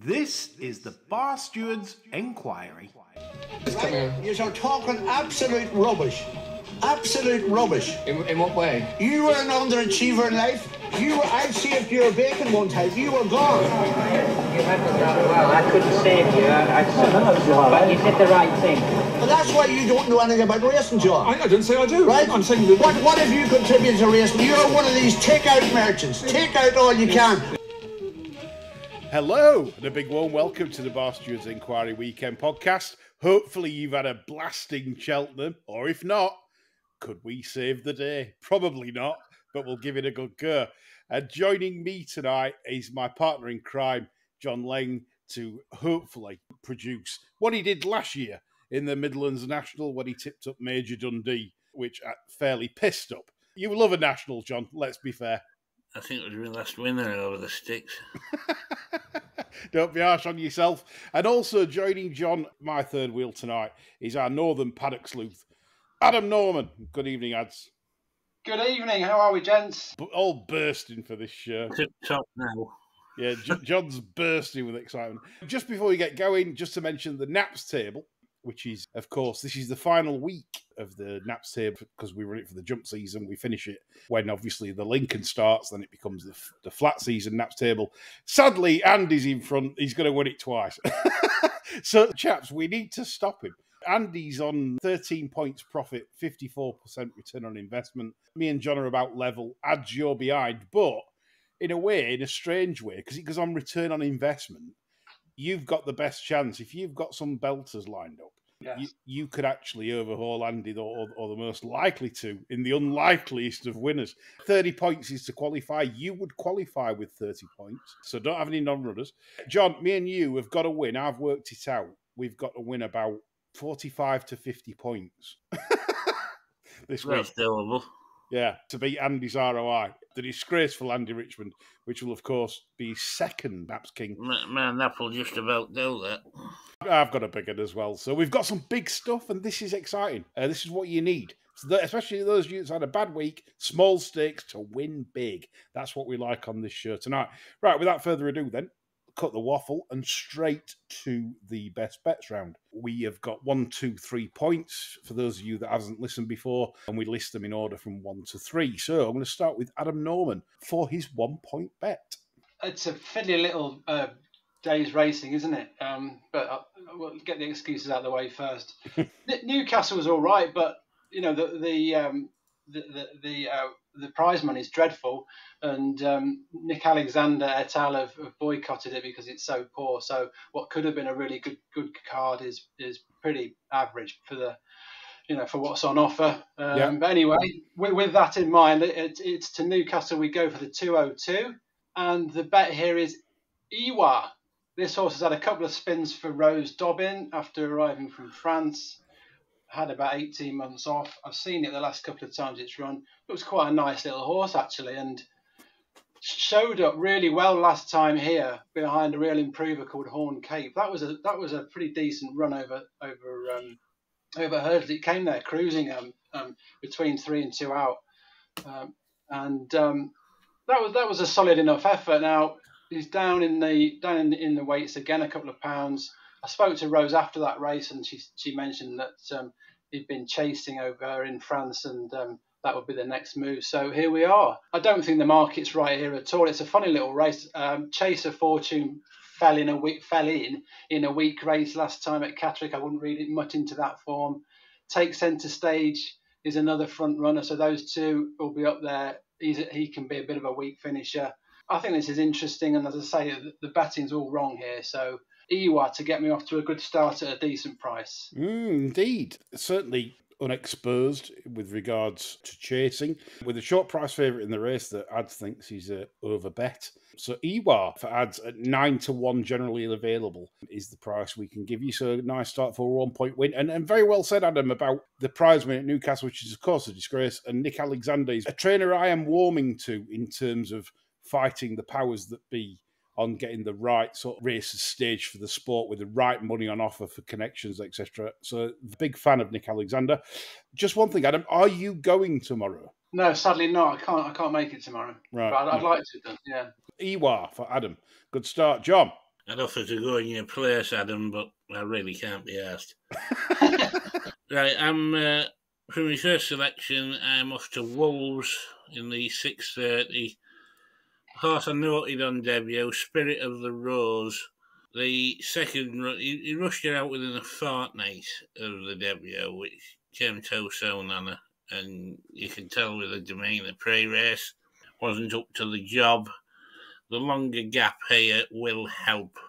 This is the Bar Stewards Enquiry. You're talking absolute rubbish. Absolute rubbish. In what way? You were an underachiever in life. I'd saved your bacon one time. You were gone. You handled that well. I couldn't save you. But you did the right thing. Well, that's why you don't know anything about racing, John. I didn't say I do. Right? I'm saying that... What have you contributed to racing? You're one of these take-out merchants. Take out all you can. Hello, and a big warm welcome to the Bar Stewards Enquiry Weekend podcast. Hopefully you've had a blasting Cheltenham, or if not, could we save the day? Probably not, but we'll give it a good go. And joining me tonight is my partner in crime, John Lang, to hopefully produce what he did last year in the Midlands National when he tipped up Major Dundee, which fairly pissed up. You love a national, John, let's be fair. I think it was my last winner over the sticks. Don't be harsh on yourself. And also joining John, my third wheel tonight, is our Northern Paddock sleuth, Adam Norman. Good evening, Ads. Good evening. How are we, gents? All bursting for this show. Tip top now. Yeah, John's bursting with excitement. Just before we get going, just to mention the Naps table, which is, of course, this is the final week of the Naps table because we run it for the jump season. We finish it when, obviously, the Lincoln starts. Then it becomes the flat season Naps table. Sadly, Andy's in front. He's going to win it twice. So, chaps, we need to stop him. Andy's on 13 points profit, 54% return on investment. Me and John are about level. Ads, you're behind. But in a way, in a strange way, because it goes on return on investment, you've got the best chance. If you've got some belters lined up, yes, you could actually overhaul Andy or the most likely to in the unlikeliest of winners. 30 points is to qualify. You would qualify with 30 points. So don't have any non-runners. John, me and you have got to win. I've worked it out. We've got to win about 45 to 50 points this week. That's doable. Yeah, to beat Andy's ROI. The disgraceful Andy Richmond, which will, of course, be second Naps King. Man, that will just about do that. I've got a big one as well. So we've got some big stuff, and this is exciting. This is what you need. So especially those of you that's had a bad week, small stakes to win big. That's what we like on this show tonight. Right, without further ado then, cut the waffle and straight to the best bets round. We have got 1, 2, 3 points for those of you that haven't listened before, and we list them in order from 1 to 3. So I'm going to start with Adam Norman for his 1 point bet. It's a fiddly little day's racing, isn't it? But we'll get the excuses out of the way first. Newcastle was all right, but you know the prize money is dreadful, and Nick Alexander et al. Have boycotted it because it's so poor. So what could have been a really good card is pretty average for for what's on offer. But anyway, with that in mind, it's to Newcastle. We go for the 202, and the bet here is Iwa. This horse has had a couple of spins for Rose Dobbin after arriving from France. Had about 18 months off. I've seen it the last couple of times it's run. Looks quite a nice little horse, actually, and showed up really well last time here behind a real improver called Horn Cape. That was a pretty decent run over hurdles. It came there cruising between 3 and 2 out, and that was a solid enough effort. Now he's down in the weights again, a couple of pounds. I spoke to Rose after that race, and she mentioned that he'd been chasing over her in France, and that would be the next move. So here we are. I don't think the market's right here at all. It's a funny little race. Chaser Fortune fell in a weak race last time at Catterick. I wouldn't read it much into that form. Take Centre Stage is another front runner, so those two will be up there. He can be a bit of a weak finisher. I think this is interesting, and as I say, the betting's all wrong here. So Iwa to get me off to a good start at a decent price. Indeed. Certainly unexposed with regards to chasing. With a short price favourite in the race that Ads thinks he's a over bet. So Iwa for Ads at 9 to 1 generally available is the price we can give you. So a nice start for a 1 point win. And very well said, Adam, about the prize money at Newcastle, which is of course a disgrace. And Nick Alexander is a trainer I am warming to in terms of fighting the powers that be on getting the right sort of races staged for the sport with the right money on offer for connections, etc. So, big fan of Nick Alexander. Just one thing, Adam, are you going tomorrow? No, sadly not. I can't make it tomorrow. Right. But I'd like to, yeah. Iwa for Adam. Good start. John? I'd offer to go in your place, Adam, but I really can't be asked. Right, I'm for my first selection. I'm off to Wolves in the 6:30. Horse I noted on debut, Spirit of the Rose. The second run, he rushed it out within a fortnight of the debut, which came too soon on her, and you can tell with the demeanour. Pre-race wasn't up to the job. The longer gap here will help.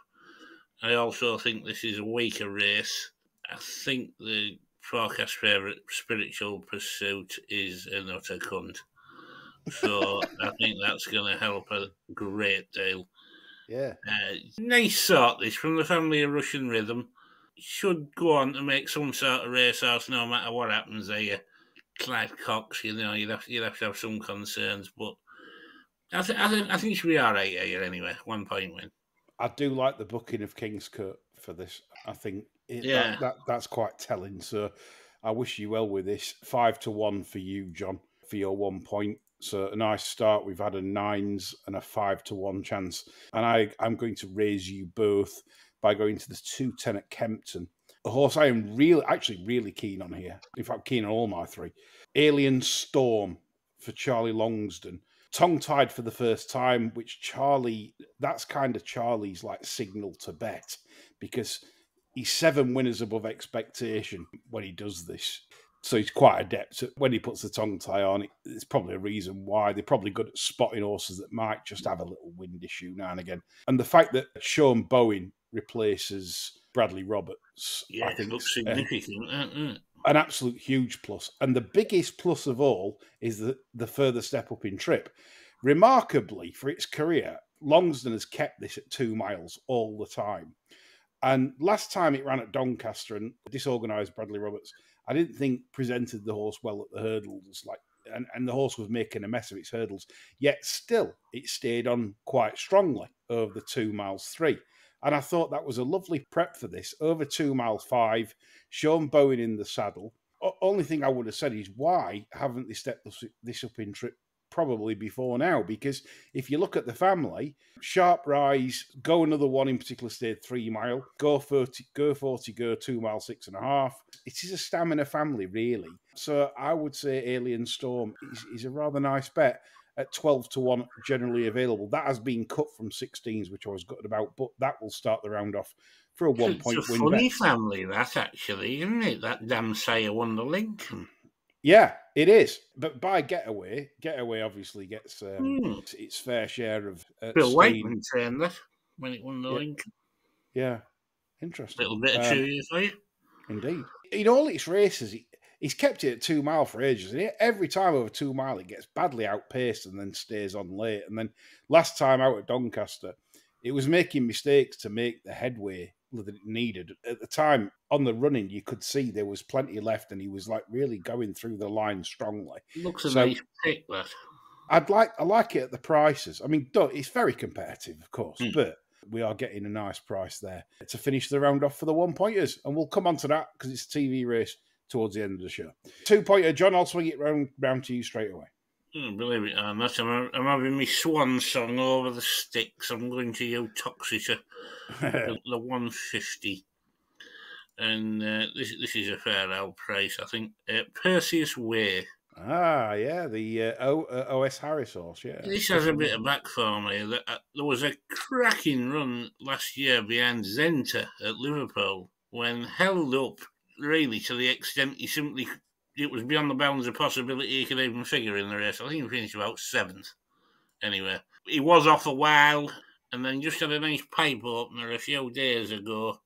I also think this is a weaker race. I think the forecast favourite, Spiritual Pursuit, is an utter cunt. So I think that's going to help a great deal. Yeah. Nice sort, this, from the family of Russian Rhythm. Should go on to make some sort of racehorse no matter what happens here. Clive Cox, you'd have to have some concerns, but I think it should be all right here anyway. 1 point win. I do like the booking of Kingscote for this. I think that's quite telling. So I wish you well with this. 5-1 for you, John, for your 1 point. So a nice start. We've had a 9s and a 5-1 chance. And I'm going to raise you both by going to the 2-10 at Kempton. A horse I am really keen on here. In fact, keen on all my 3. Alien Storm for Charlie Longsdon. Tongue-tied for the first time, which that's kind of Charlie's like signal to bet, because he's 7 winners above expectation when he does this. So he's quite adept at when he puts the tongue tie on. It's probably a reason why. They're probably good at spotting horses that might just have a little wind issue now and again. And the fact that Sean Bowen replaces Bradley Roberts, I think, looks significant, an absolute huge plus. And the biggest plus of all is the further step up in trip. Remarkably, for its career, Longsdon has kept this at 2 miles all the time. And last time it ran at Doncaster and disorganised Bradley Roberts, I didn't think presented the horse well at the hurdles, and the horse was making a mess of its hurdles. Yet still, it stayed on quite strongly over the 2 miles 3. And I thought that was a lovely prep for this. Over 2 miles 5, Sean Bowen in the saddle. Only thing I would have said is, why haven't they stepped this up in trip probably before now? Because if you look at the family, Sharp Rise, Go Another One in particular stayed 3 mile, Go 40, Go 2 mile 6.5. It is a stamina family, really. So I would say Alien Storm is a rather nice bet at 12-1, generally available. That has been cut from 16s, which I was gutted about, but that will start the round off for a 1 point win. It's a funny family, that, actually, isn't it? That damn Sire Wonder Lincoln. Yeah, it is. But by Getaway obviously gets its fair share of Bill Weikman trained that when it won the Lincoln. Yeah, interesting. Little bit of trivia for you. Indeed. In all its races, he's kept it at 2 mile for ages. And every time over 2 mile, it gets badly outpaced and then stays on late. And then last time out at Doncaster, it was making mistakes to make the headway that it needed. At the time, on the running, you could see there was plenty left, and he was like really going through the line strongly. Looks a nice pick, that. I like it at the prices. I mean, it's very competitive, of course, but we are getting a nice price there to finish the round off for the 1 pointers. And we'll come on to that because it's a TV race towards the end of the show. 2 pointer, John, I'll swing it round to you straight away. Believe it or not, I'm having my swan song over the sticks. I'm going to Uttoxeter, the 150. And this is a fair old price, I think. Perseus Way. Ah, yeah, the O.S. Harris horse, yeah. This has a bit of back for me. There was a cracking run last year behind Zenta at Liverpool when held up really to the extent it was beyond the bounds of possibility he could even figure in the race. I think he finished about 7th. Anyway, he was off a while and then just had a nice pipe opener a few days ago.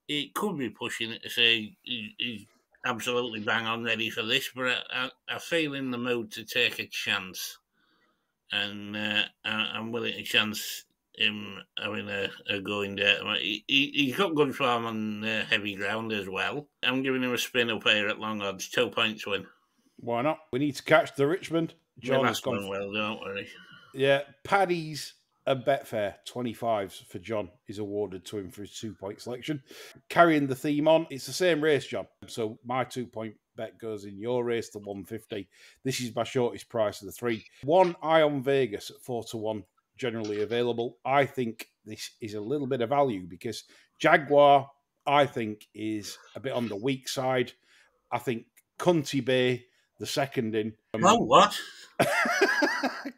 It could be pushing it to say he's absolutely bang on ready for this, but I feel in the mood to take a chance. And I'm willing to chance him having a going day. He's got good form on heavy ground as well. I'm giving him a spin up here at long odds. 2 points win. Why not? We need to catch the Richmond. John has gone well, don't worry. Yeah, Paddy's a Betfair 25s for John is awarded to him for his 2 point selection. Carrying the theme on, it's the same race, John. So my 2 point bet goes in your race, the 150. This is my shortest price of the 3. One Ion Vegas at 4-1, generally available. I think this is a little bit of value because Jaguar, I think, is a bit on the weak side. I think Cunty Bay, the second in. Oh, what?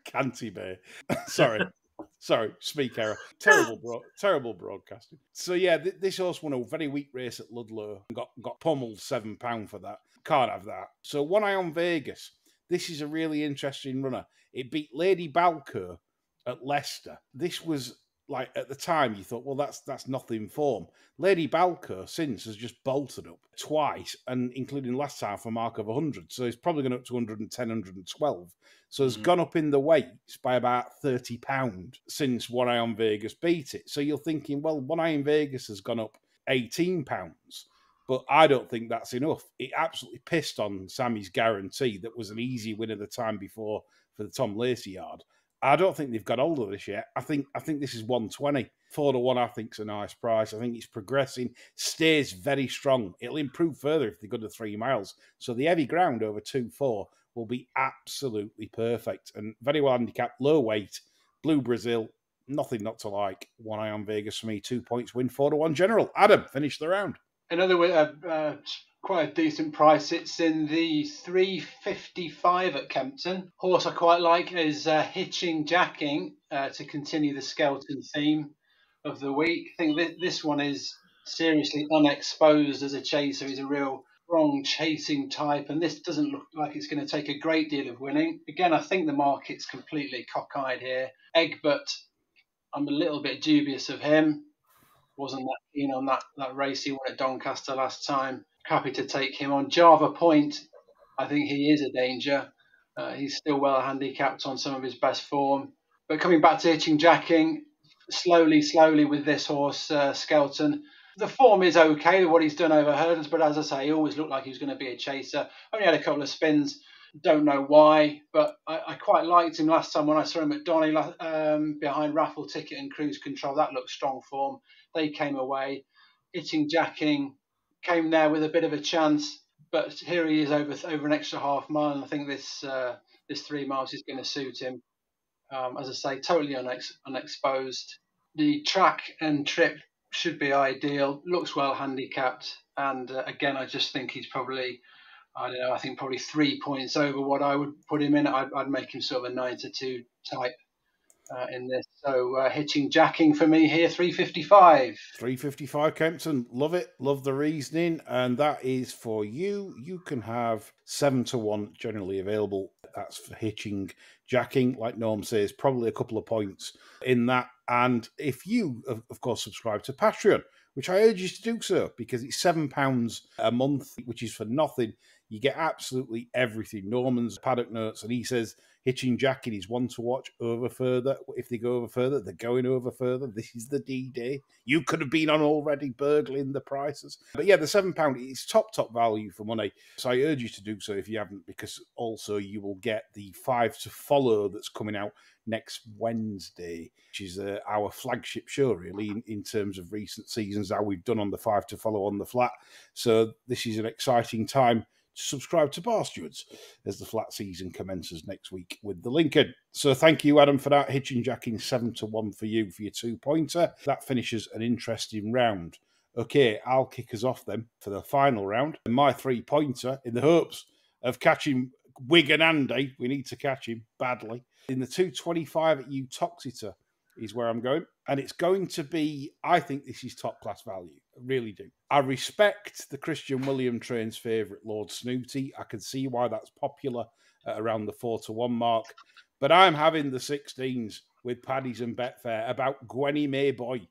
Canty Bay. Sorry, speak error. Terrible broadcasting. So yeah, this horse won a very weak race at Ludlow and got pummeled £7 for that. Can't have that. So One Eye on Vegas. This is a really interesting runner. It beat Lady Balco at Leicester. This was like at the time you thought, well, that's nothing form. Lady Balco since has just bolted up twice, and including last time for a mark of 100. So it's probably gone up to 110, 112. So it's gone up in the weights by about £30 since One Eye on Vegas beat it. So you're thinking, well, One Eye on Vegas has gone up £18. But I don't think that's enough. It absolutely pissed on Sammy's Guarantee that was an easy win at the time before for the Tom Lacey yard. I don't think they've got hold of this yet. I think this is 120. 4-1, I think, is a nice price. I think it's progressing, stays very strong. It'll improve further if they go to 3 miles. So the heavy ground over 2-4 will be absolutely perfect. And very well handicapped, low weight, Blue Brazil, nothing not to like. One Eye on Vegas for me, 2 points win, 4-1 general. Adam, finish the round. Another quite a decent price. It's in the 355 at Kempton. Horse I quite like is Hitching Jacking to continue the Skelton theme of the week. I think this one is seriously unexposed as a chaser. He's a real strong chasing type, and this doesn't look like it's going to take a great deal of winning. Again, I think the market's completely cockeyed here. Egbert, I'm a little bit dubious of him. Wasn't that keen on that race he won at Doncaster last time. Happy to take him on. Java Point, I think he is a danger. He's still well handicapped on some of his best form. But coming back to Hitching Jacking, slowly with this horse, Skelton. The form is okay with what he's done over hurdles, but as I say, he always looked like he was going to be a chaser. Only had a couple of spins. Don't know why, but I quite liked him last time when I saw him at Donny behind Raffle Ticket and Cruise Control. That looked strong form. They came away. Hitching Jacking came there with a bit of a chance, but here he is over an extra half mile, and I think this 3 miles is going to suit him. As I say, totally unexposed. The track and trip should be ideal. Looks well handicapped, and again, I just think he's probably, I think probably 3 points over what I would put him in. I'd make him sort of a 9-2 type in this. So Hitching Jacking for me here, 355. 355 Kempton. Love it. Love the reasoning. And that is for you. You can have 7-1 generally available. That's for Hitching Jacking. Like Norm says, probably a couple of points in that. And if you, of course, subscribe to Patreon, which I urge you to do so, because it's £7 a month, which is for nothing. You get absolutely everything. Norman's paddock notes, and he says Hitching Jacking is one to watch over further. If they go over further, they're going over further. This is the D-Day. You could have been on already burgling the prices. But yeah, the £7 is top value for money. So I urge you to do so if you haven't, because also you will get the 5 to follow that's coming out next Wednesday, which is our flagship show, really, in terms of recent seasons, how we've done on the 5 to follow on the flat. So this is an exciting time to subscribe to Bar Stewards as the flat season commences next week with the Lincoln. So thank you, Adam, for that. Hitching Jacking 7-1 for you for your 2-pointer. That finishes an interesting round. Okay, I'll kick us off then for the final round. My 3-pointer, in the hopes of catching Wigan Andy. We need to catch him badly. In the 225 at Uttoxeter is where I'm going. And it's going to be, I think this is top class value. I really do. I respect the Christian William train's favourite, Lord Snooty. I can see why that's popular at around the 4-1 mark. But I'm having the 16s with Paddy's and Betfair about Gwenny Mayboy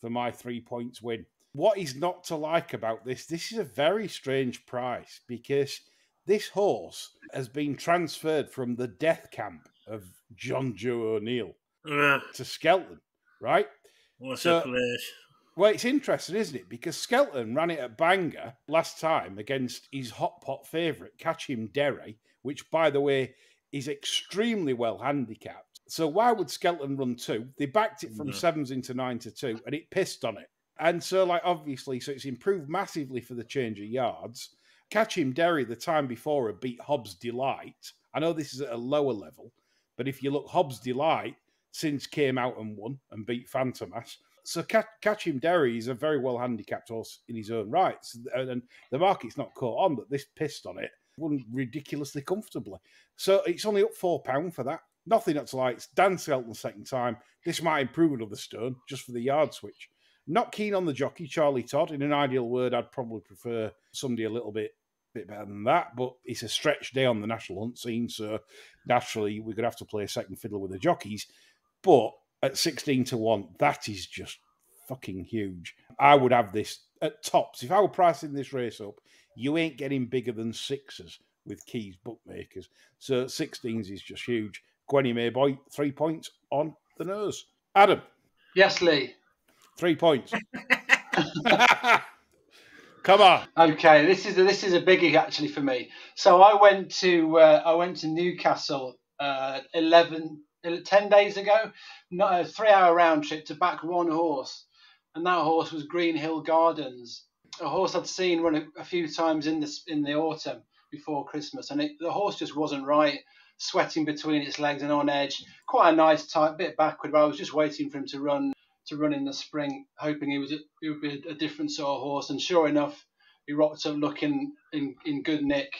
for my 3 points win. What is not to like about this? This is a very strange price because this horse has been transferred from the death camp of John Joe O'Neill to Skelton, right? What's a place? Well, it's interesting, isn't it? Because Skelton ran it at Bangor last time against his hot pot favourite, Catch Him Derry, which, by the way, is extremely well handicapped. So why would Skelton run 2? They backed it from 7s into 9-2, and it pissed on it. And so, obviously, so it's improved massively for the change of yards. Catch Him Derry the time before had beat Hobbs Delight. I know this is at a lower level, but if you look, Hobbs Delight since came out and won and beat Fantomas. So Catch Him Derry is a very well handicapped horse in his own rights. And the market's not caught on that this pissed on it won ridiculously comfortably. So it's only up £4 for that. Nothing that's like it's Dan Skelton second time. This might improve another stone just for the yard switch. Not keen on the jockey, Charlie Todd. In an ideal word, I'd probably prefer somebody a little bit better than that, but it's a stretch day on the national hunt scene, so naturally we're going to have to play a second fiddle with the jockeys. But at 16-1, that is just fucking huge. I would have this at tops. If I were pricing this race up, you ain't getting bigger than sixes with Keys bookmakers. So 16s is just huge. Gwenny Mayboy, 3 points on the nose. Adam. Yes, Lee. 3 points. Come on. Okay, this is a biggie actually for me. So I went to Newcastle 10 days ago, not a 3-hour round trip to back one horse, and that horse was Green Hill Gardens, a horse I'd seen run a few times in the autumn before Christmas, and the horse just wasn't right, sweating between its legs and on edge. Quite a nice type, bit backward, but I was just waiting for him to run in the spring, hoping he would be a different sort of horse. And sure enough, he rocked up looking in good nick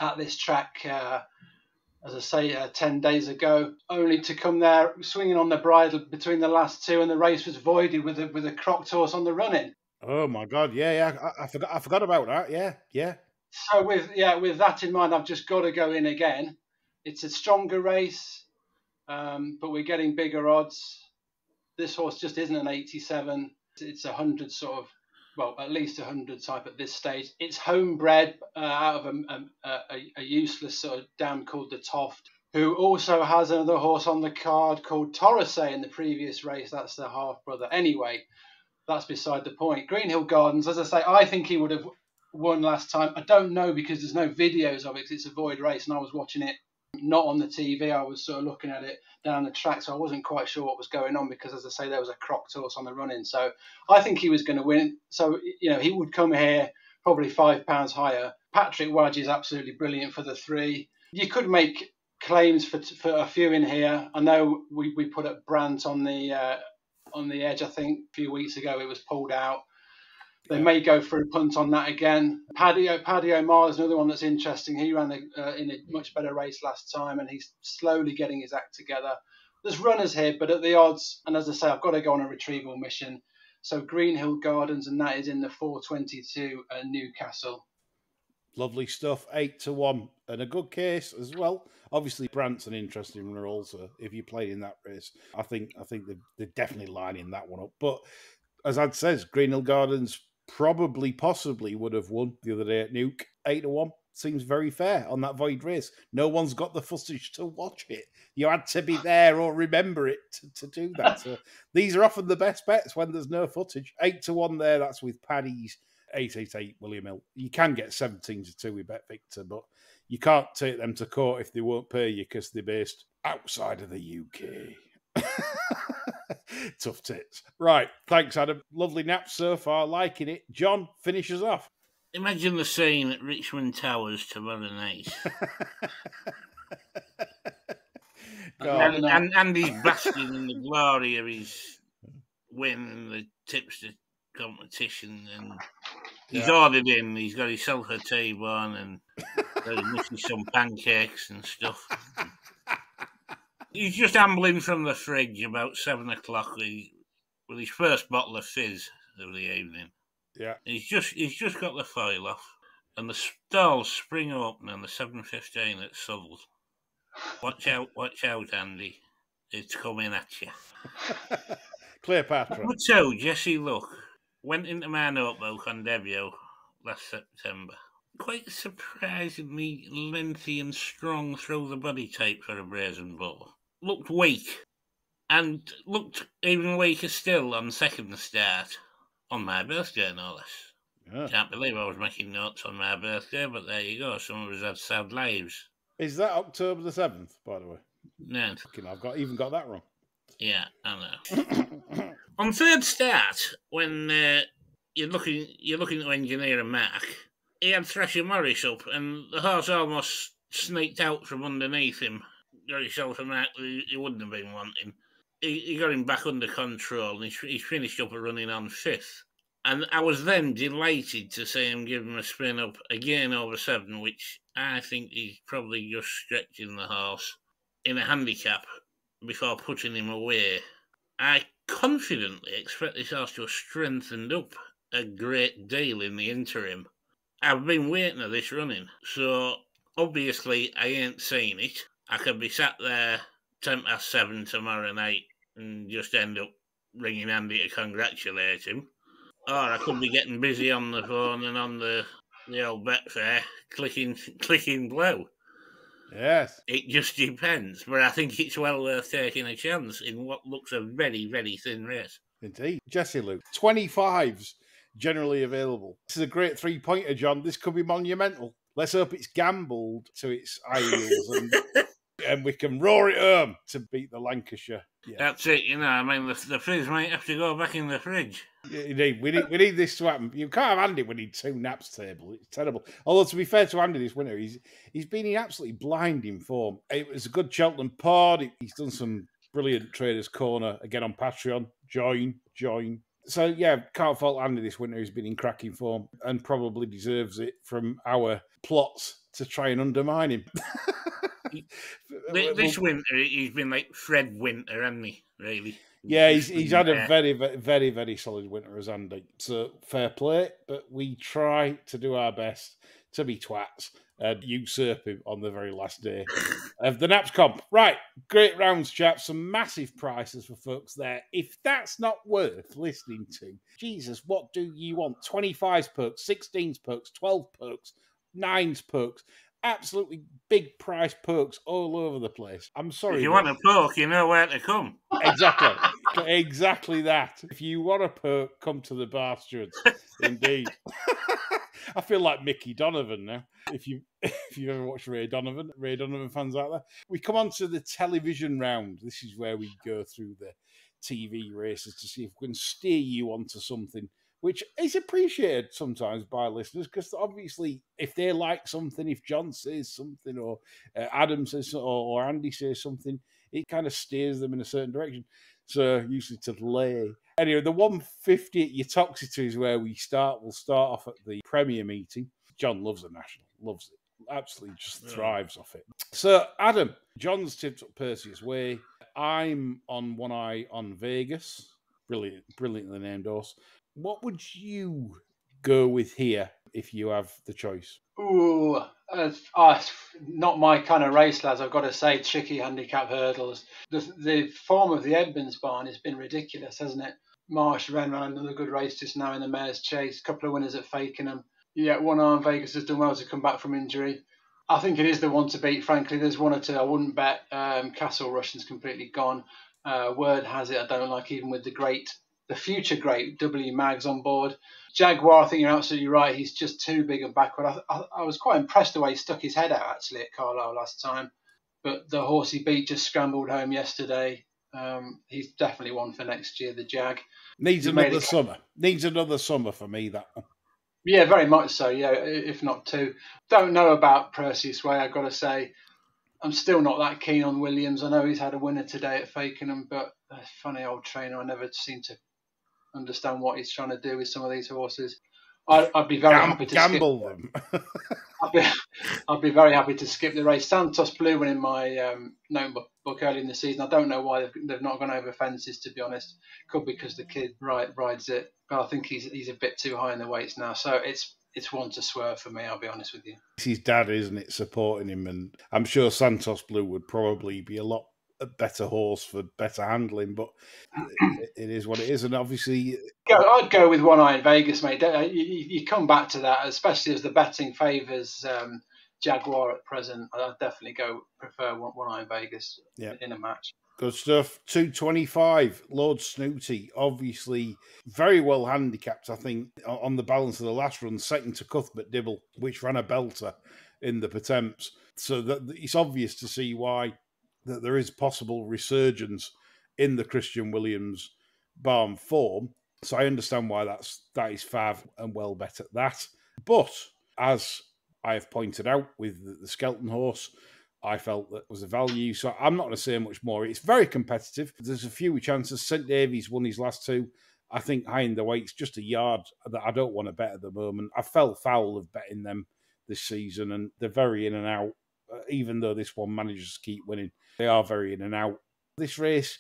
at this track, as I say, 10 days ago, only to come there swinging on the bridle between the last two, and the race was voided with a crocked horse on the running. Oh my God, yeah, I forgot about that, yeah. So with that in mind, I've just got to go in again. It's a stronger race, but we're getting bigger odds. This horse just isn't an 87. It's 100 sort of, well, at least 100 type at this stage. It's homebred out of a useless sort of dam called the Toft, who also has another horse on the card called Torosay in the previous race. That's the half brother. Anyway, that's beside the point. Green Hill Gardens, as I say, I think he would have won last time. I don't know because there's no videos of it. It's a void race, and I was watching it not on the TV. I was sort of looking at it down the track, so I wasn't quite sure what was going on because, as I say, there was a crocked horse on the run-in. So I think he was going to win. So, he would come here probably £5 higher. Patrick Wadge is absolutely brilliant for the 3. You could make claims for a few in here. I know we put up Brandt on the edge. I think a few weeks ago it was pulled out. They may go for a punt on that again. Paddy O'Mara is another one that's interesting. He ran in a much better race last time, and he's slowly getting his act together. There's runners here, but at the odds, and as I say, I've got to go on a retrieval mission. So Green Hill Gardens, and that is in the 422 at Newcastle. Lovely stuff. 8-1, and a good case as well. Obviously, Brandt's an interesting runner also. If you play in that race, I think they're definitely lining that one up. But as Ad says, Green Hill Gardens possibly would have won the other day at Nuke. 8-1 seems very fair on that void race. No one's got the footage to watch it. You had to be there or remember it to do that. So these are often the best bets when there's no footage. 8-1 there. That's with Paddy's 888 William Hill. You can get 17-2 with Bet Victor, but you can't take them to court if they won't pay you because they're based outside of the UK. Tough tits. Right, thanks, Adam. Lovely nap so far, liking it. John, finish us off. Imagine the scene at Richmond Towers tomorrow night. and he's basking in the glory of his win in the tipster competition, and he's ordered in. He's got himself a T-bone and he's missing some pancakes and stuff. He's just ambling from the fridge about 7 o'clock with his first bottle of fizz of the evening. Yeah, he's just got the foil off, and the stalls spring open on the 7:15 at Southall. Watch out, Andy! It's coming at you. Cleopatra. But so Jesse Luck went into my notebook on debut last September. Quite surprisingly lengthy and strong through the body type for a brazen bull. Looked weak, and looked even weaker still on second start, on my birthday no less. Yeah. Can't believe I was making notes on my birthday, but there you go, some of us had sad lives. Is that October the 7th, by the way? No. I've even got that wrong. Yeah, I know. On third start, when you're looking to engineer a mark, he had Thrasher Morris up, and the horse almost sneaked out from underneath him. got himself a mark he wouldn't have been wanting. He got him back under control, and he finished up a running on 5th. And I was then delighted to see him give him a spin up again over 7, which I think he's probably just stretching the horse in a handicap before putting him away. I confidently expect this horse to have strengthened up a great deal in the interim. I've been waiting at this running, so obviously I ain't seen it. I could be sat there 7:10 tomorrow night and just end up ringing Andy to congratulate him. Or I could be getting busy on the phone and on the old Betfair, clicking blue. Yes. It just depends, but I think it's well worth taking a chance in what looks a very, very thin race. Indeed. Jesse Luke, 25s generally available. This is a great 3-pointer, John. This could be monumental. Let's hope it's gambled to its eye wheels and we can roar it home to beat the Lancashire. Yeah. That's it, I mean, the fizz might have to go back in the fridge. Indeed, we need this to happen. You can't have Andy winning 2 naps table. It's terrible. Although, to be fair to Andy this winter, he's been in absolutely blinding form. It was a good Cheltenham pod. He's done some brilliant Traders Corner again on Patreon. Join. So, yeah, can't fault Andy this winter. He's been in cracking form and probably deserves it from our plots to try and undermine him. This winter, he's been like Fred Winter, hasn't he, really? Yeah, he's had a very, very, very solid winter as Andy. So, fair play, but we try to do our best to be twats and usurp him on the very last day of the Naps comp. Right, great rounds, chaps. Some massive prices for folks there. If that's not worth listening to, Jesus, what do you want? 25s perks, 16s perks, 12 perks, 9s perks. Absolutely big price perks all over the place. I'm sorry. If you want a perk, you know where to come. Exactly that. If you want a perk, come to the Bastards. Indeed. I feel like Mickey Donovan now. If you've ever watched Ray Donovan fans out there. We come on to the television round. This is where we go through the TV races to see if we can steer you onto something which is appreciated sometimes by listeners, because obviously if they like something, if John says something or Adam says or Andy says something, it kind of steers them in a certain direction. So usually to delay. Anyway, the 150 at Uttoxeter is where we start. We'll start off at the Premier meeting. John loves the National, loves it. Absolutely just thrives off it. So, Adam, John's tipped up Perseus Way. I'm on one eye on Vegas. Brilliantly named horse. What would you go with here if you have the choice? Ooh, not my kind of race, lads. I've got to say, tricky handicap hurdles. The form of the Edmonds barn has been ridiculous, hasn't it? Marsh ran another good race just now in the Mare's Chase. A couple of winners at Fakenham. Yeah, one arm Vegas has done well to come back from injury. I think it is the one to beat, frankly. There's one or two I wouldn't bet. Castle Russian's completely gone. Word has it, I don't like, even with the future great W Mags on board. Jaguar, I think you're absolutely right. He's just too big and backward. I was quite impressed the way he stuck his head out, actually, at Carlisle last time. But the horse he beat just scrambled home yesterday. He's definitely one for next year, the Jag. Needs another summer for me, that one. Yeah, very much so, yeah, if not two. Don't know about Perseus Way, I've got to say. I'm still not that keen on Williams. I know he's had a winner today at Fakenham, but a funny old trainer. I never seem to understand what he's trying to do with some of these horses. I'd be very happy to gamble them. I'd be very happy to skip the race. Santos Blue went in my notebook early in the season. I don't know why they've not gone over fences, to be honest. Could be because the kid rides it, but I think he's a bit too high in the weights now. So it's one to swerve for me, I'll be honest with you. It's his dad, isn't it, supporting him? And I'm sure Santos Blue would probably be a better horse for better handling, but it is what it is. And obviously, I'd go with one eye in Vegas, mate. You come back to that, especially as the betting favours Jaguar at present. I'd definitely prefer one eye in Vegas in a match. Good stuff. 225, Lord Snooty, obviously very well handicapped, I think, on the balance of the last run, second to Cuthbert Dibble, which ran a belter in the Pertemps. So that it's obvious to see why that there is possible resurgence in the Christian Williams barn form. So I understand why that is fav and well bet at that. But as I have pointed out with the Skelton horse, I felt that was a value. So I'm not going to say much more. It's very competitive. There's a few chances. St Davies won his last two. I think high in the weight's just a yard that I don't want to bet at the moment. I fell foul of betting them this season, and they're very in and out. Even though this one manages to keep winning, they are very in and out. This race,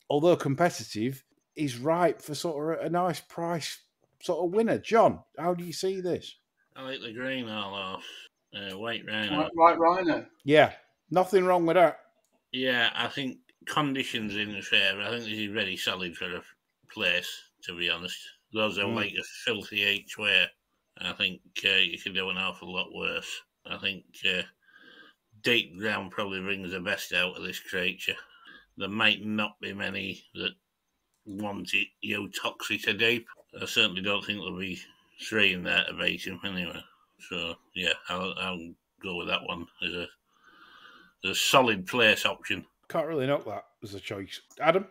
although competitive, is ripe for sort of a nice price sort of winner. John, how do you see this? I like the green all White Rhino. White Rhino. Yeah, nothing wrong with that. Yeah, I think conditions in his favour. I think this is very solid for a place, to be honest. Those are like a filthy each way. I think you could do an awful lot worse. I think deep ground probably brings the best out of this creature. There might not be many that want it Uttoxeter deep. I certainly don't think there'll be 3 in there to beat him anyway. So, yeah, I'll go with that one as a solid place option. Can't really knock that as a choice. Adam?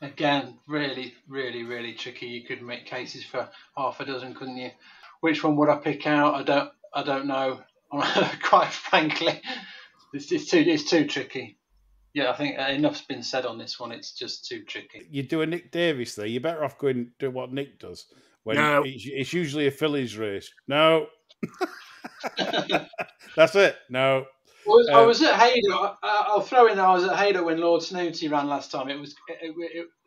Again, really, really, really tricky. You could make cases for half a dozen, couldn't you? Which one would I pick out? I don't know. Quite frankly, it's too tricky. Yeah, I think enough's been said on this one. It's just too tricky. You do a Nick Davis there. You're better off going and do what Nick does. When No. It's usually a fillies race. No. That's it. No. I was at Haydock. I'll throw in that I was at Haydock when Lord Snooty ran last time. It was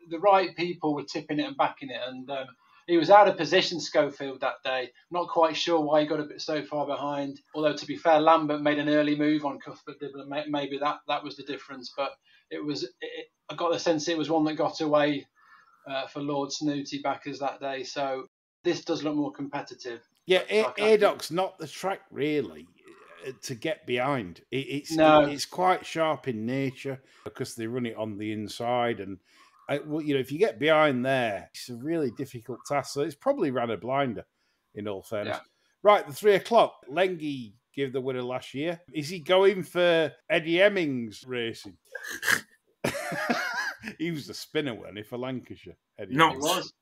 the right people were tipping it and backing it, and he was out of position, Schofield, that day. Not quite sure why he got a bit so far behind. Although, to be fair, Lambert made an early move on Cuthbert Dibble. Maybe that was the difference. But I got the sense it was one that got away for Lord Snooty backers that day. So this does look more competitive. Yeah, Haydock's not the track, really, to get behind. It's quite sharp in nature because they run it on the inside, and if you get behind there, it's a really difficult task. So it's probably ran a blinder, in all fairness. Yeah. Right, the 3 o'clock. Lengy gave the winner last year. Is he going for Eddie Hemmings racing? He was the spinner, wasn't he, for Lancashire? Eddie Knots.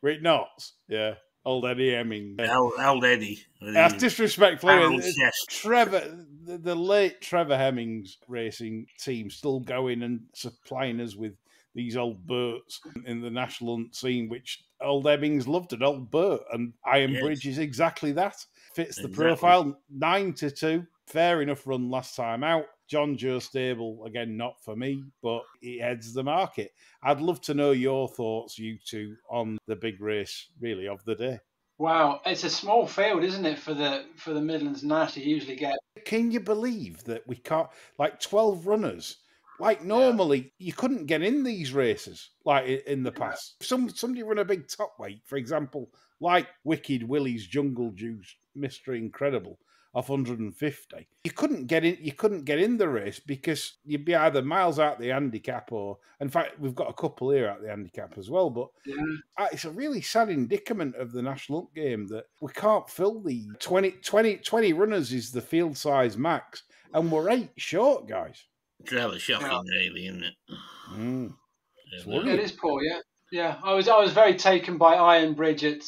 Rick Knots, yeah. Old Eddie Hemmings. Old Eddie. That's disrespectful. The late Trevor Hemmings racing team still going and supplying us with these old Burts in the national hunt scene, which old Hemmings loved an old Burt, and Iron Bridge is exactly that. Fits the profile. 9-2. Fair enough run last time out. John Joe Stable, again, not for me, but it heads the market. I'd love to know your thoughts, you two, on the big race, really, of the day. Wow, it's a small field, isn't it, for the Midlands Nash you usually get? Can you believe that we can't, 12 runners? Normally, you couldn't get in these races, in the past. Somebody run a big top weight, for example, like Wicked Willie's Jungle Juice, Mr. Incredible, off 150. You couldn't get in the race because you'd be either miles out the handicap or, in fact, we've got a couple here at the handicap as well, but it's a really sad indicament of the national hunt game that we can't fill the 20 runners is the field size max, and we're 8 short, guys. It's rather shocking, really, isn't it? It is poor, yeah. Yeah, I was very taken by Iron Bridge at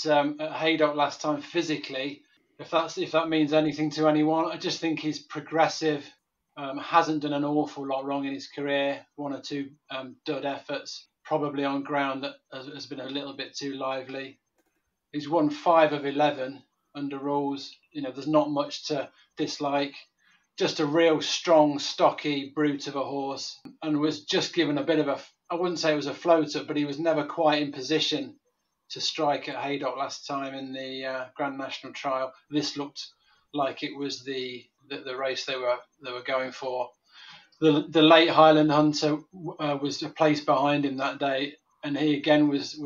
Haydock last time physically. If that means anything to anyone, I just think he's progressive. Hasn't done an awful lot wrong in his career. 1 or 2 dud efforts, probably on ground that has been a little bit too lively. He's won 5 of 11 under rules. There's not much to dislike. Just a real strong, stocky brute of a horse, and was just given a bit of I wouldn't say it was a floater, but he was never quite in position to strike at Haydock last time in the Grand National Trial. This looked like it was the race they were going for. The late Highland Hunter was a place behind him that day, and he again was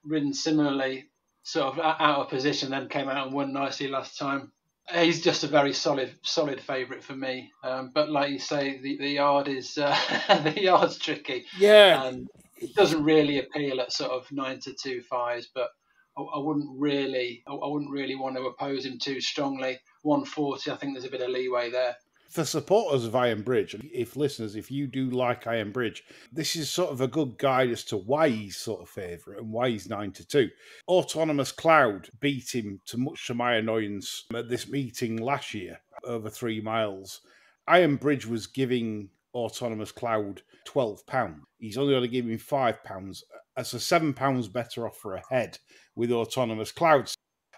ridden similarly, sort of out of position, then came out and won nicely last time. He's just a very solid favourite for me. But like you say, the yard is the yard's tricky. Yeah. And it doesn't really appeal at sort of 9-2 5s, but I wouldn't really want to oppose him too strongly. 140, I think there's a bit of leeway there. For supporters of Iron Bridge, if you do like Iron Bridge, this is sort of a good guide as to why he's sort of favourite and why he's 9-2. Autonomous Cloud beat him, much to my annoyance, at this meeting last year, over 3 miles. Iron Bridge was giving Autonomous Cloud £12. He's only going to give him £5. That's a £7 better offer ahead with Autonomous Cloud.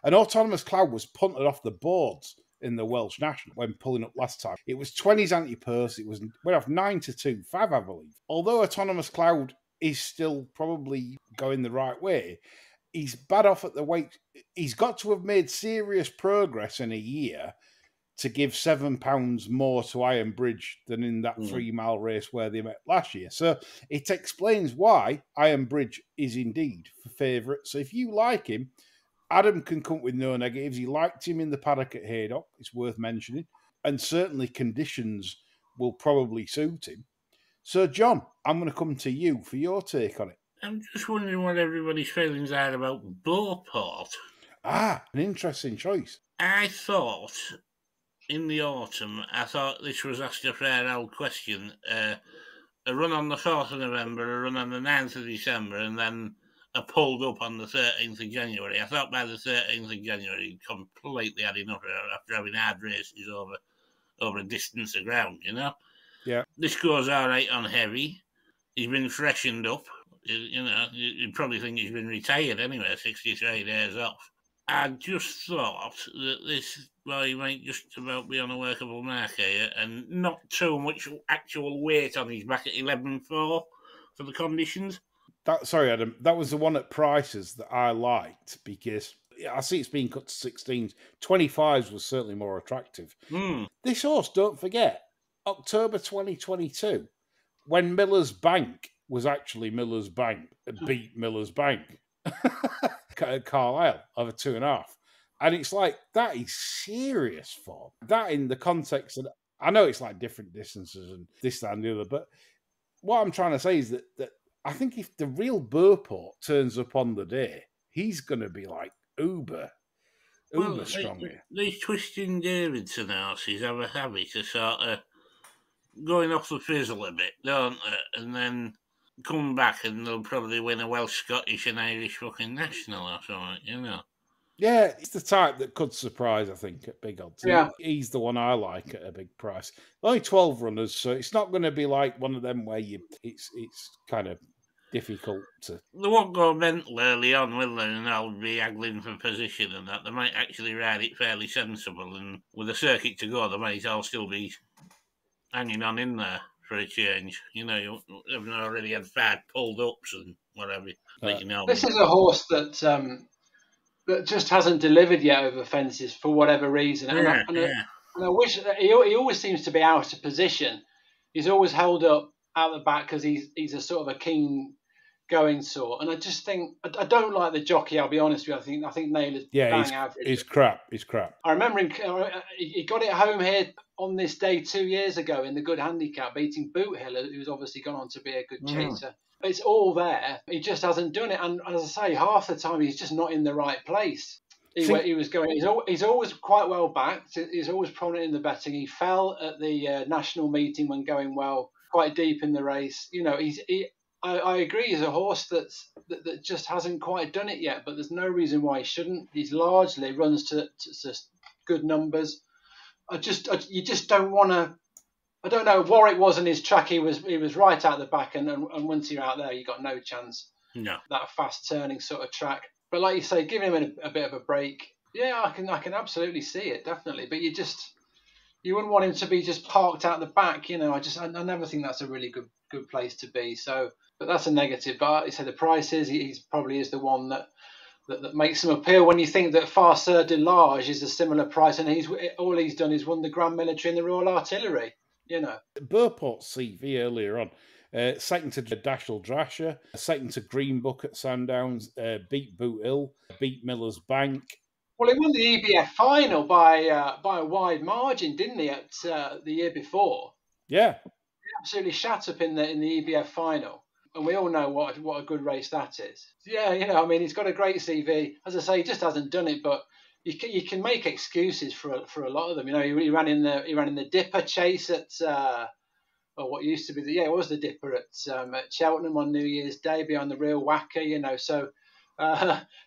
And Autonomous Cloud was punted off the boards in the Welsh National when pulling up last time. It was 20s anti-purse. It went off 9-2, 5, I believe. Although Autonomous Cloud is still probably going the right way, he's bad off at the weight. He's got to have made serious progress in a year to give £7 more to Iron Bridge than in that 3-mile race where they met last year. So it explains why Iron Bridge is indeed the favourite. So if you like him, Adam can come with no negatives. He liked him in the paddock at Haydock, it's worth mentioning. And certainly conditions will probably suit him. So, John, I'm going to come to you for your take on it. I'm just wondering what everybody's feelings are about Beauport. An interesting choice. I thought, in the autumn, this was asked a fair old question. A run on the 4th of November, a run on the 9th of December, and then a pulled up on the 13th of January. I thought by the 13th of January he'd completely had enough after having hard races over a distance of ground, you know? Yeah. This goes all right on heavy. He's been freshened up. You know, you'd probably think he's been retired anyway, 63 days off. I just thought that this boy might just about be on a workable mark here and not too much actual weight on his back at 11.4 for the conditions. Sorry, Adam, that was the one at prices that I liked because I see it's been cut to 16s. 25s was certainly more attractive. This horse, don't forget, October 2022, when Miller's Bank was actually Miller's Bank, beat Miller's Bank at Carlisle over 2.5. And it's like, that is serious form. That in the context of, I know it's like different distances and this, that, and the other, but what I'm trying to say is that I think if the real Beauport turns up on the day, he's going to be like uber strong here. These Twisting Davidson horses have a habit of sort of going off the fizzle a bit, don't they? And then come back and they'll probably win a Welsh, Scottish and Irish fucking national or something, you know? Yeah, it's the type that could surprise, I think, at big odds. Yeah. He's the one I like at a big price. Only 12 runners, so it's not going to be like one of them where it's kind of difficult to... They won't go mental early on, will they? And they'll be haggling for position and that. They might actually ride it fairly sensible, and with a circuit to go, they might all still be hanging on in there for a change. You know, you haven't already had 5 pulled ups and whatever. This is a horse that just hasn't delivered yet over fences for whatever reason. And I wish he always seems to be out of position. He's always held up out the back because he's a sort of a keen going sort. And I just think I don't like the jockey. I'll be honest with you. I think Naylor's bang average. He's crap. I remember he got it home here on this day 2 years ago in the good handicap, beating Boot Hill, who's obviously gone on to be a good chaser. It's all there. He just hasn't done it. And as I say, half the time he's just not in the right place. He was going. He's always quite well backed. He's always prominent in the betting. He fell at the national meeting when going well, quite deep in the race. You know, I agree. He's a horse that just hasn't quite done it yet. But there's no reason why he shouldn't. He's largely runs to good numbers. You just don't want to. I don't know. Warwick was in his track. He was right out the back, and once you're out there, you got no chance. No, that fast turning sort of track. But like you say, giving him a bit of a break. Yeah, I can absolutely see it, definitely. But you wouldn't want him to be just parked out the back. You know, I never think that's a really good place to be. So, but that's a negative. But like you say, the price is he probably is the one that makes him appeal when you think that Farceur de Large is a similar price, and all he's done is won the Grand Military and the Royal Artillery. You know, Beauport's CV earlier on, second to Dashel Drasher, second to Green Book at Sandowns, beat Boot Hill, beat Miller's Bank. Well, he won the EBF final by a wide margin, didn't he? At the year before. Yeah, he absolutely shat up in the EBF final, and we all know what a good race that is. Yeah, you know, I mean, he's got a great CV. As I say, he just hasn't done it, but. You can make excuses for a lot of them. You know, he ran in the Dipper chase at what used to be it was the Dipper at Cheltenham on New Year's Day behind the real Acca. You know, so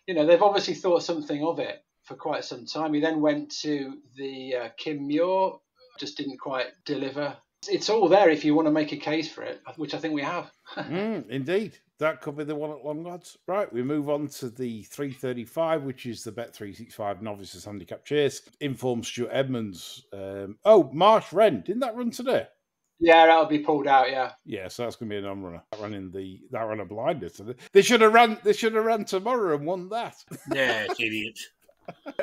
you know they've obviously thought something of it for quite some time. He then went to the Kim Muir just didn't quite deliver. It's all there if you want to make a case for it, which I think we have. Indeed. That could be the one at long odds. Right, we move on to the 335, which is the Bet365 Novices Handicap Chase. Informed Stuart Edmonds. Marsh Wren. Didn't that run today? Yeah, that'll be pulled out, yeah. Yeah, so that's going to be a non-runner. That ran a blinder today. They should have ran tomorrow and won that. Yeah, idiots.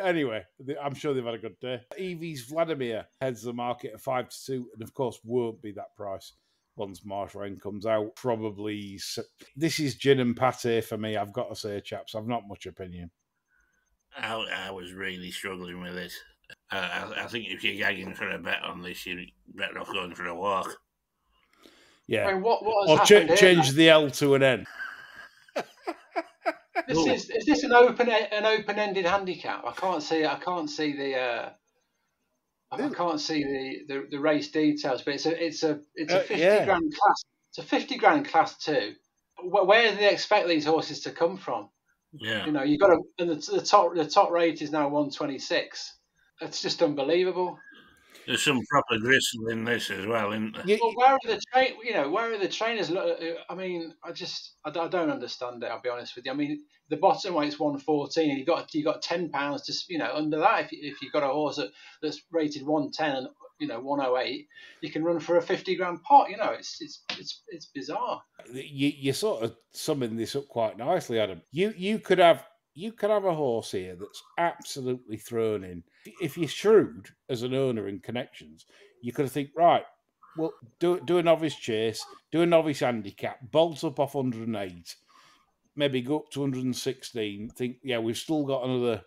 Anyway, I'm sure they've had a good day. Evie's Vladimir heads the market at 5-2, and of course won't be that price once Marsh Wren comes out. Probably this is gin and pate for me. I've got to say, chaps, I've not much opinion. I was really struggling with it. I think if you're gagging for a bet on this, you're better off going for a walk. Yeah, I mean, what or has happened change the L to an N. Is this an open-ended handicap? I can't see the race details, but it's a 50 grand class. It's a 50 grand class 2. Where do they expect these horses to come from? Yeah, You got to, and the top rate is now 126. It's just unbelievable. There's some proper gristle in this as well, isn't there? Well, where are the trainers? I mean, I don't understand it. I'll be honest with you. I mean, the bottom weight's 114, and you got £10 to under that. If you've got a horse that's rated 110 and 108, you can run for a 50 grand pot. It's bizarre. You're sort of summing this up quite nicely, Adam. You could have a horse here that's absolutely thrown in. If you're shrewd as an owner in connections, you could think, right, well, do a novice chase, do a novice handicap, bolt up off 108, maybe go up to 116, think, yeah, we've still got another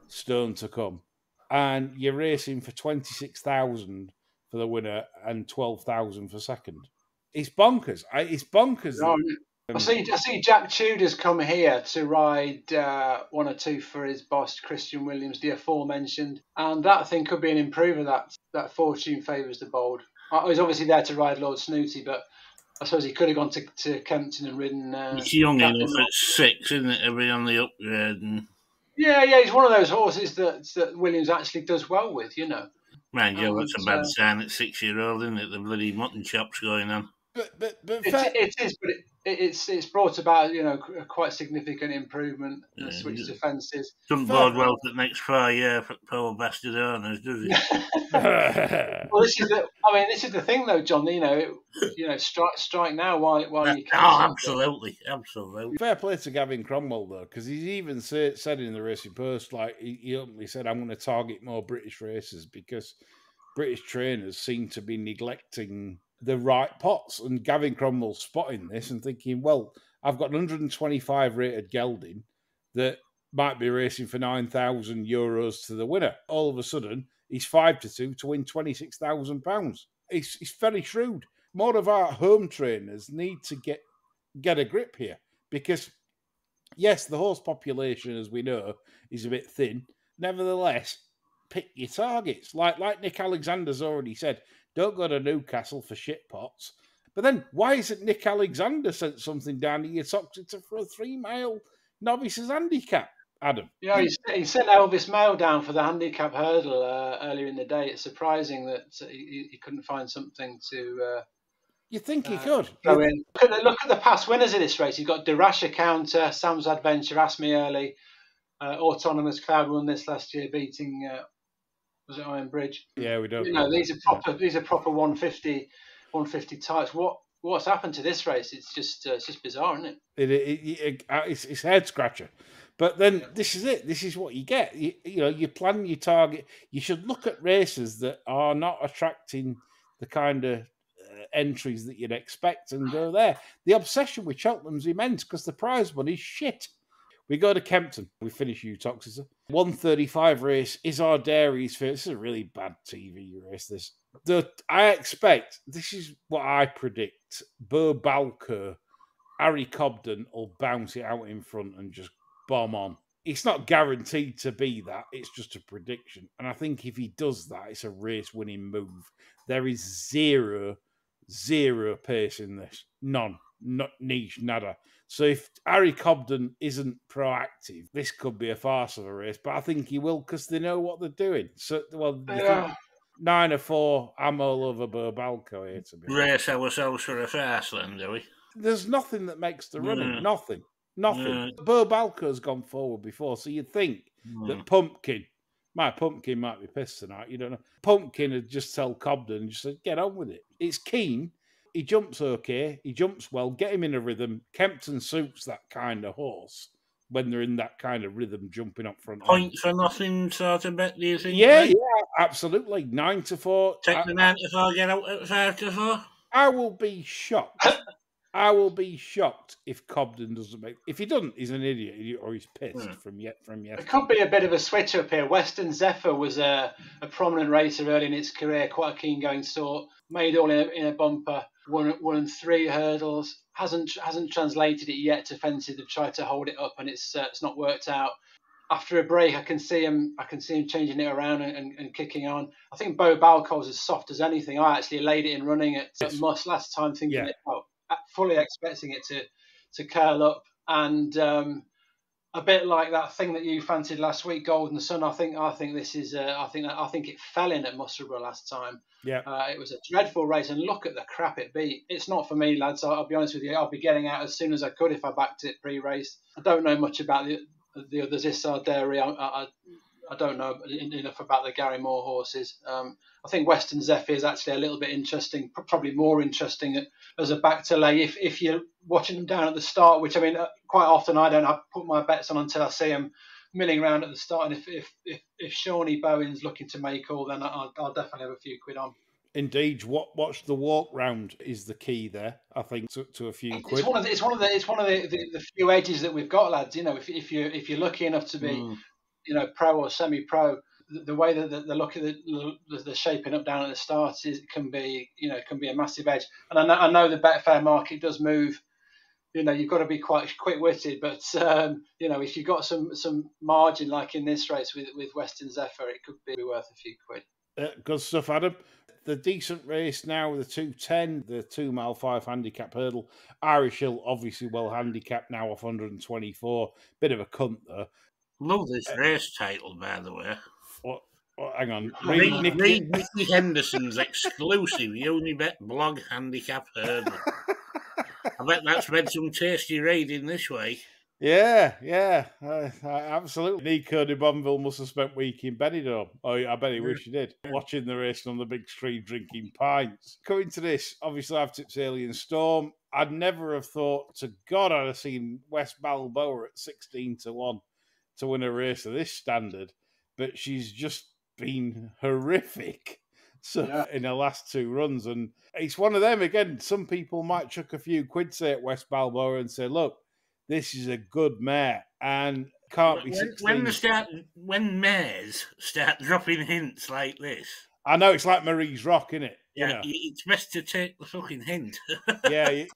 stone to come. And you're racing for 26,000 for the winner and 12,000 for second. It's bonkers. It's bonkers. No, I see Jack Tudor's come here to ride 1 or 2 for his boss, Christian Williams, the aforementioned. And that thing could be an improver, that Fortune Favours the Bold. He's obviously there to ride Lord Snooty, but I suppose he could have gone to Kempton and ridden... It's young enough at 6, isn't it, to be on the upgrade? Yeah, he's one of those horses that Williams actually does well with, Man, Joe, that's a bad sign at 6-year-old, isn't it? The bloody mutton chops going on. It is, but it's brought about a quite significant improvement in the switch to fences. Doesn't bode well for the next 5 years for poor bastard owners, does it? Well, this is the thing though, John. Strike now while you can. Oh, absolutely. Fair play to Gavin Cromwell though, because he's even said in the Racing Post, like he openly said, "I'm going to target more British racers because British trainers seem to be neglecting the right pots." And Gavin Cromwell's spotting this and thinking, well, I've got 125 rated gelding that might be racing for €9,000 to the winner. All of a sudden, he's 5-2 to win £26,000. It's very shrewd. More of our home trainers need to get a grip here because, yes, the horse population, as we know, is a bit thin. Nevertheless, pick your targets. Like Nick Alexander's already said, don't go to Newcastle for shit pots. But then, why isn't Nick Alexander sent something down to Uttoxeter for a 3-mile novices handicap, Adam? Yeah, he sent Elvis Mail down for the Handicap Hurdle earlier in the day. It's surprising that he couldn't find something to... You think he could? Go in. Look at the past winners of this race. You've got Dirasha Counter, Sam's Adventure, Ask Me Early, Autonomous Cloud won this last year, beating... was it Iron Bridge? Yeah, we don't. These are proper 150 types. What's happened to this race? It's just bizarre, isn't it? It's head scratcher. But then this is it. This is what you get. You plan your target. You should look at races that are not attracting the kind of entries that you'd expect and go there. The obsession with Cheltenham's immense because the prize money's shit. We go to Kempton. We finish Uttoxeter. 135 race is our dairies for. This is a really bad TV race. I expect, this is what I predict, Bo Balker, Harry Cobden will bounce it out in front and just bomb on. It's not guaranteed to be that. It's just a prediction. And I think if he does that, it's a race-winning move. There is zero pace in this. None. Not niche, nada. So if Harry Cobden isn't proactive, this could be a farce of a race. But I think he will because they know what they're doing. So, 9-4, I'm all over Burbalco here, to be honest. Race ourselves for a farce then, do we? There's nothing that makes the running. Mm. Nothing. Mm. Burbalco's gone forward before, so you'd think that Pumpkin, my Pumpkin might be pissed tonight, you don't know. Pumpkin would just tell Cobden and just say, get on with it. It's keen. He jumps okay. He jumps well. Get him in a rhythm. Kempton suits that kind of horse when they're in that kind of rhythm, jumping up front. Point for nothing sort of bet, do you think? Yeah, mate? yeah, absolutely. 9-4. Take the 9-4, get out at 5-4. I will be shocked. I will be shocked if Cobden doesn't make. If he doesn't, he's an idiot or he's pissed from yesterday. It could be a bit of a switch up here. Western Zephyr was a prominent racer early in its career, quite a keen going sort. Made all in a bumper. Won 3 hurdles. Hasn't translated it yet to fences. They've tried to hold it up, and it's not worked out. After a break, I can see him changing it around and kicking on. I think Bo Balco's as soft as anything. I actually laid it in running at Muss last time, thinking fully expecting it to curl up, and a bit like that thing that you fancied last week, Golden Sun. I think this is. I think it fell in at Musselburgh last time. Yeah, it was a dreadful race, and look at the crap it beat. It's not for me, lads. I'll be honest with you. I'll be getting out as soon as I could if I backed it pre-race. I don't know much about the others. Issard Dairy. I don't know enough about the Gary Moore horses. I think Western Zephyr is actually a little bit interesting, probably more interesting as a back to lay if you're watching them down at the start, which I mean, quite often I don't. I put my bets on until I see them milling around at the start. And if Shawnee Bowen's looking to make all, then I'll definitely have a few quid on. Indeed, watch the walk round is the key there. I think to a few quid. It's one of the few edges that we've got, lads. You know, if you're lucky enough to be, pro or semi-pro, the way that they're looking at the shaping up down at the start can be a massive edge. And I know the Betfair market does move. You know, you've got to be quite quick-witted, but if you've got some margin like in this race with Western Zephyr, it could be worth a few quid. Good stuff, Adam. The decent race now, the 2:10, the 2 mile 5 handicap hurdle. Irish Hill, obviously well handicapped now off 124. Bit of a cunt though. Love this race title, by the way. What hang on. Read Nicky Henderson's exclusive Unibet blog handicap hurdle. I bet that's been some tasty reading this way. Yeah. Absolutely. Nico de Bonville must have spent week in Benidorm. Oh, I bet he wish he did. Watching the race on the big screen, drinking pints. Coming to this, obviously I've tipped Alien Storm. I'd never have thought to God I'd have seen West Balboa at 16-1 to win a race of this standard, but she's just been horrific. So in her last 2 runs, and it's one of them again. Some people might chuck a few quid say at West Balboa and say, "Look, this is a good mare and can't be 16." When mares start dropping hints like this, I know it's like Marie's Rock, isn't it? Yeah, it's best to take the fucking hint. Yeah, it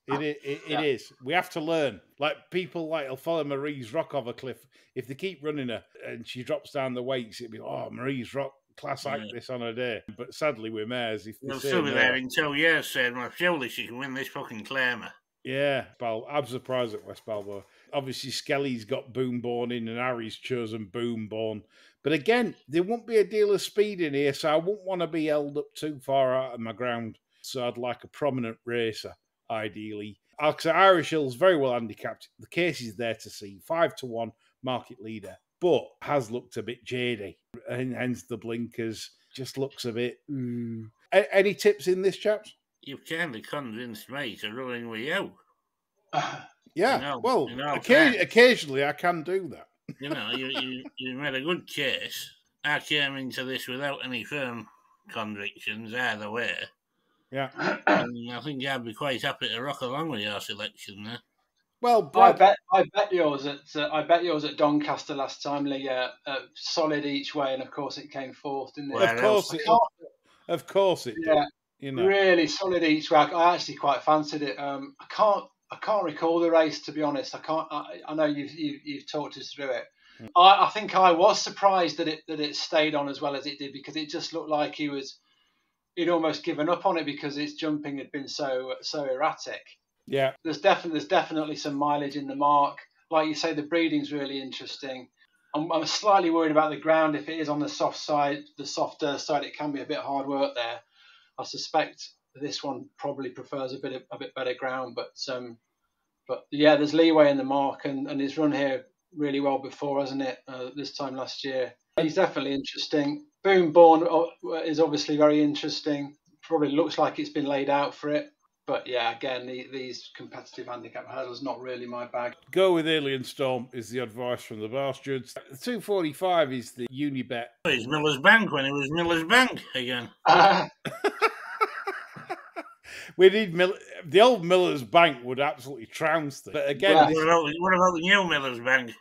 is. We have to learn. Like people will follow Marie's Rock off a cliff. If they keep running her and she drops down the weights, it'd be Marie's Rock. Class like this on a day, but sadly with mares, if they'll still be there in 2 years saying, "Well, surely she can win this fucking claimer." Yeah, I'm surprised at West Balboa. Obviously, Skelly's got Boomborn in, and Harry's chosen Boomborn. But again, there won't be a deal of speed in here, so I wouldn't want to be held up too far out of my ground. So I'd like a prominent racer, ideally. Irish Hill's very well handicapped. The case is there to see. 5-1 market leader, but has looked a bit jadey. And hence the blinkers. Just looks a bit... Any tips in this, chaps? You've kind of convinced me to run with you. Yeah, occasionally I can do that. You know, you made a good case. I came into this without any firm convictions either way. Yeah. And I think I'd be quite happy to rock along with your selection there. Well, Brad, I bet yours at Doncaster last time, Lee. Solid each way, and of course it came fourth, didn't it? Of course it did. Yeah, you know. Really solid each way. I actually quite fancied it. I can't recall the race, to be honest. I know you've talked us through it. I think I was surprised that it stayed on as well as it did, because it just looked like he'd almost given up on it because its jumping had been so erratic. Yeah, there's definitely some mileage in the mark. Like you say, the breeding's really interesting. I'm slightly worried about the ground. If it is on the soft side, the softer side, it can be a bit hard work there. I suspect this one probably prefers a bit better ground, but yeah, there's leeway in the mark, and it's run here really well before, hasn't it? This time last year, he's definitely interesting. Boom Born is obviously very interesting. Probably looks like it's been laid out for it, but yeah, again, these competitive handicap hurdles not really my bag. Go with Alien Storm is the advice from the Bastards. The 245 is the Unibet. It's Miller's Bank when it was Miller's Bank again. We need the old Miller's Bank would absolutely trounce them. But again, what about the new Miller's Bank?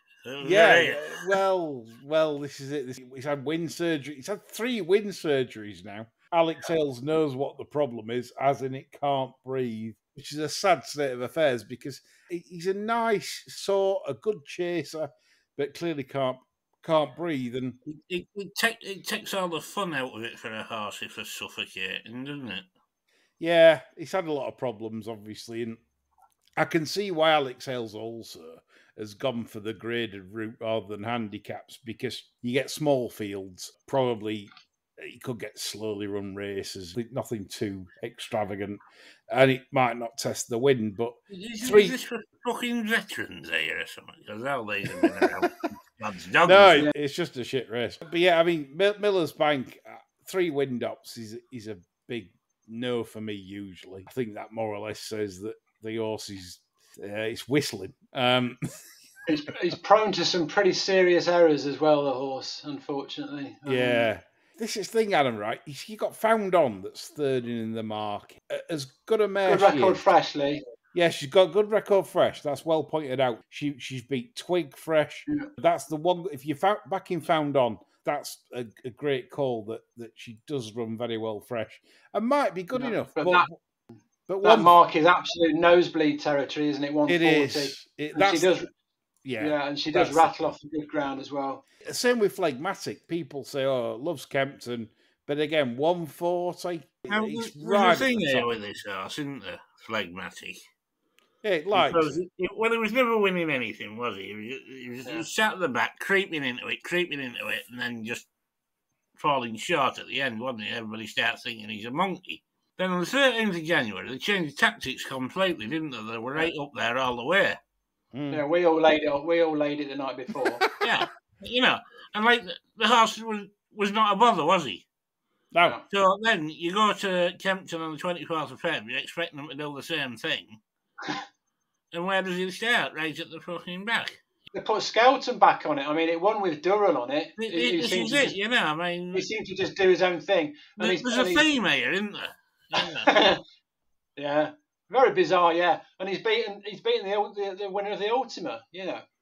Yeah, well, this is it. He's had wind surgery. He's had 3 wind surgeries now. Alex Hales knows what the problem is, as in it can't breathe, which is a sad state of affairs because he's a nice sort, a good chaser, but clearly can't breathe. And it takes all the fun out of it for a horse if they're suffocating, doesn't it? Yeah, he's had a lot of problems, obviously, and I can see why Alex Hales also has gone for the graded route rather than handicaps, because you get small fields. Probably you could get slowly run races, nothing too extravagant, and it might not test the wind. But is this for fucking veterans here or something? Because all these have been around. No, it's just a shit race. But yeah, I mean, Miller's Bank, 3 wind ups is a big no for me usually. I think that more or less says that the horse is it's whistling. He's prone to some pretty serious errors as well, the horse, unfortunately. Yeah. This is the thing, Adam, right? You got Found On that's third in the market. As good a mare. Good record freshly. Yeah, she's got good record fresh. That's well pointed out. She's beat Twig fresh. Yeah. That's the one. If you back in Found On, that's a great call that she does run very well fresh and might be good enough. But that mark is absolute nosebleed territory, isn't it? 140. It is. She does. Yeah, and she does rattle off the good ground as well. Same with Phlegmatic. People say, "Oh, loves Kempton," but again, 140. There's a thing here with this horse, isn't there? Phlegmatic. Yeah, it he was never winning anything, was he? He was sat at the back, creeping into it, and then just falling short at the end, wasn't he? Everybody starts thinking he's a monkey. Then on the 13th of January, they changed tactics completely, didn't they? They were right up there all the way. Yeah, we all laid it the night before. Yeah, and like the horse was not a bother, was he? No. So then you go to Kempton on the 24th of February, expecting them to do the same thing. And where does he start? Right at the fucking back. They put Skelton back on it. I mean, it won with Durrell on it. This is it, he seemed to just do his own thing. And there's a theme here, isn't there? Yeah, very bizarre. Yeah, and he's beaten the winner of the Ultima.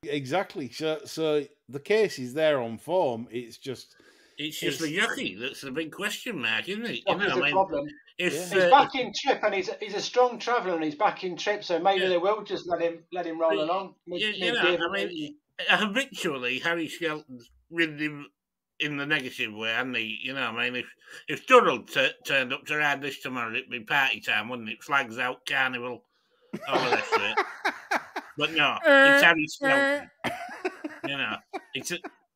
Exactly. So the case is there on form. It's just the jockey that's the big question mark, isn't it? That's the problem. He's back in trip, and he's a strong traveller, and he's back in trip, so maybe they will just let him roll along. Habitually, Harry Skelton's ridden him in the negative way, hasn't he? If Durrell turned up to ride this tomorrow, it'd be party time, wouldn't it? Flags out, carnival, all the rest of it. But no, it's Harry Skelton.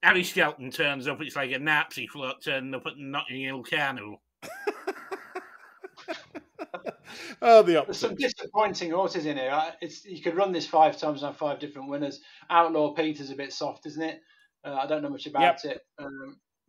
Harry Skelton turns up, it's like a Nazi float turning up at Notting Hill Carnival. There's some disappointing horses in here. You could run this 5 times and have 5 different winners. Outlaw Peter's a bit soft, isn't it? I don't know much about it.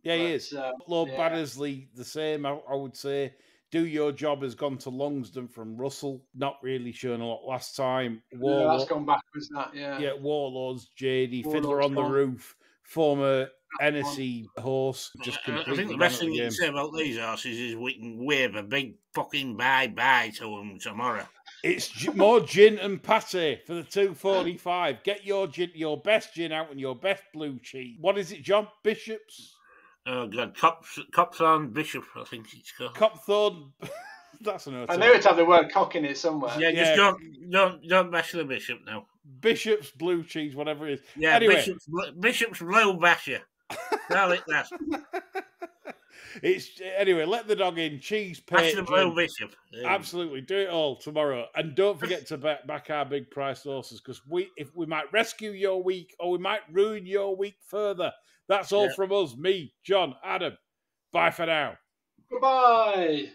He is. Lord Baddesley, the same, I would say. Do Your Job has gone to Longsdon from Russell. Not really shown a lot last time. That's gone backwards, that, Yeah, Warlords, JD, Fiddler on the Roof, former NSE horse. Just completely. I think the best thing you can say about these horses is we can wave a big fucking bye-bye to them tomorrow. It's more gin and pate for the 245. Get your gin, your best gin out and your best blue cheese. What is it, John? Bishops? Oh, God. Copthorne Bishop, I think it's called. Copthorne. That's an I knew it had the word cock in it somewhere. Yeah, just don't bash the Bishop now. Bishop's blue cheese, whatever it is. Yeah, anyway. Bishop's blue basher. Call it that. Anyway, let the dog in. Cheese, That's the Blue Patron. Bishop. Yeah. Absolutely, do it all tomorrow, and don't forget to back our big price horses because if we might rescue your week or we might ruin your week further. That's all from us. Me, John, Adam. Bye for now. Goodbye.